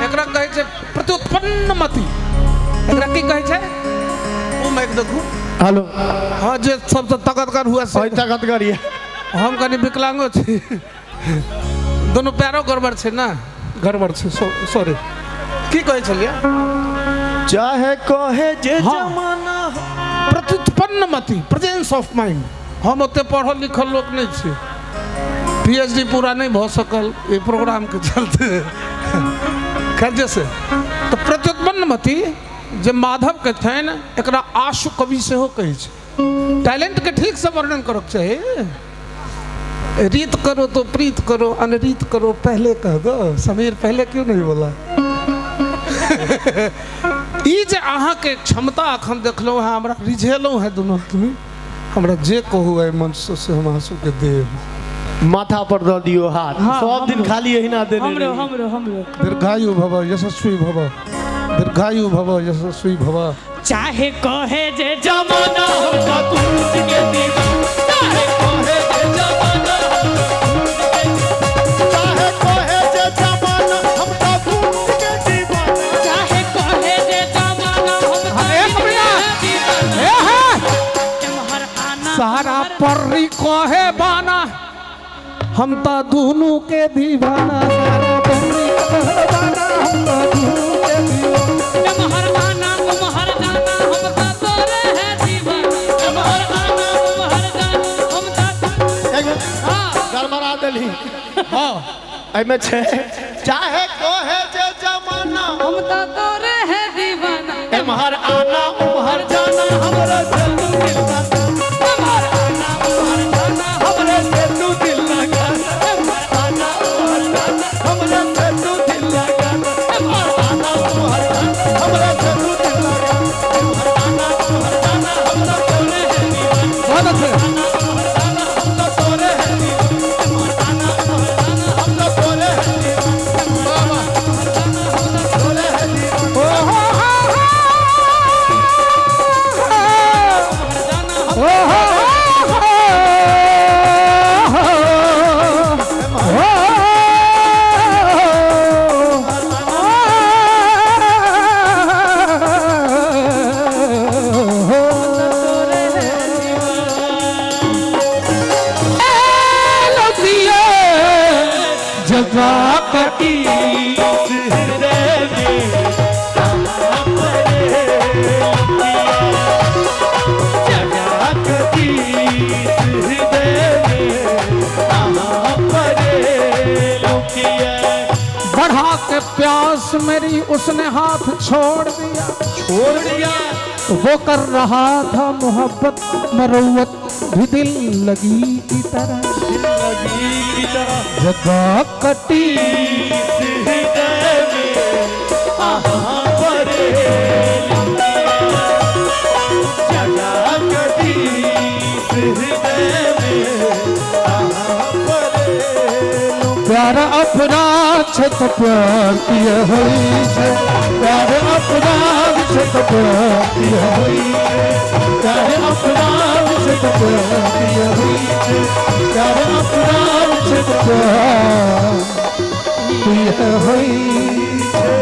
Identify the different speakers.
Speaker 1: एकरा कहे छे प्रत्युत्पन्न मति। एकरा की कहे छे? ओ माइक देखू।
Speaker 2: हेलो
Speaker 1: हां जे सबसे ताकतवर हुआ से
Speaker 2: ताकतवर ये
Speaker 1: हम कनी विकलांगो छी। दोनों पैरों गड़बड़ छे ना, गड़बड़ छे। सॉरी की कहे छलिए?
Speaker 2: चाहे कहे जे जमाना
Speaker 1: प्रत्युत्पन्न मति, प्रेजेंस ऑफ माइंड। हम ओते पढ़ल लिखल लोग नहीं छी, पीएचडी पूरा नहीं भ सकल ये प्रोग्राम के चलते। खैर जैसे तो प्रत्युत्पन्न मति जे माधव के छन एकरा आशु कवि से हो कहे छे। टैलेंट के ठीक से वर्णन करक चाहिए। रीत करो तो प्रीत करो, अनरीत करो पहले कह दो। समीर पहले क्यों नहीं बोला? ई जे अहाँ के क्षमता अखन देखलो है, हमरा रिझेलो है दोनों आदमी। हमरा जे कहू है मन से हम आंसू के देव
Speaker 2: माथा पर दे दियो हाथ। सब दिन खाली यही ना देने।
Speaker 3: हमरो
Speaker 1: दीर्घायु भव यशस्वी भव, दीर्घायु भव यशस्वी भव।
Speaker 3: चाहे कहे जे जमाना हमका टूट के दीवाना, चाहे कहे जे जमाना,
Speaker 2: चाहे कहे जे जमाना हमका टूट के दीवाना,
Speaker 3: चाहे कहे जे जमाना हमका
Speaker 1: एक मिनट
Speaker 3: तुम्हार आना
Speaker 1: सारा पर्री कहे बाना, हम ता दोनों के दीवाना। सारा पर्री कहे बाना, हम ता दोनों के दीवाना।
Speaker 3: तुम्हार आना तुम्हार जाना हमका तोरे है दीवाना, तुम्हार आना तुम्हार जाना हमका। हां
Speaker 2: गड़बड़ा देली।
Speaker 1: हां
Speaker 2: एमे छे चाहे कहे जे जमाना
Speaker 3: हमका तोरे है दीवाना,
Speaker 2: एमहर आना उमहर जाना हमरा से तू दिल लगा।
Speaker 3: तुम्हार आना तुम्हार जाना
Speaker 2: हमरे से तू दिल लगा। एमहर आना उमहर जाना हमरा से तू दिल लगा। एमहर आना उमहर जाना हमरा से तू दिल लगा। एमहर आना उमहर जाना हमरा तोरे है दीवाना।
Speaker 1: बहुत अच्छे।
Speaker 2: आना उमहर जाना हमरा तोरे है दीवाना। एमहर आना उमहर जाना हमरा तोरे है दीवाना। बाबा हमरा तोरे है दीवाना।
Speaker 1: बढ़ा के प्यास मेरी उसने हाथ छोड़ दिया, वो कर रहा था मोहब्बत मरवत भी दिल लगी की तरह। जगह कटी प्यार अपराध छे तो प्यार किए होई छे, प्यार अपराध छे तो प्यार किए होई छे, प्यार अपराध छे तो प्यार किए होई छे, प्यार अपराध छे तो प्यार किए होई छे।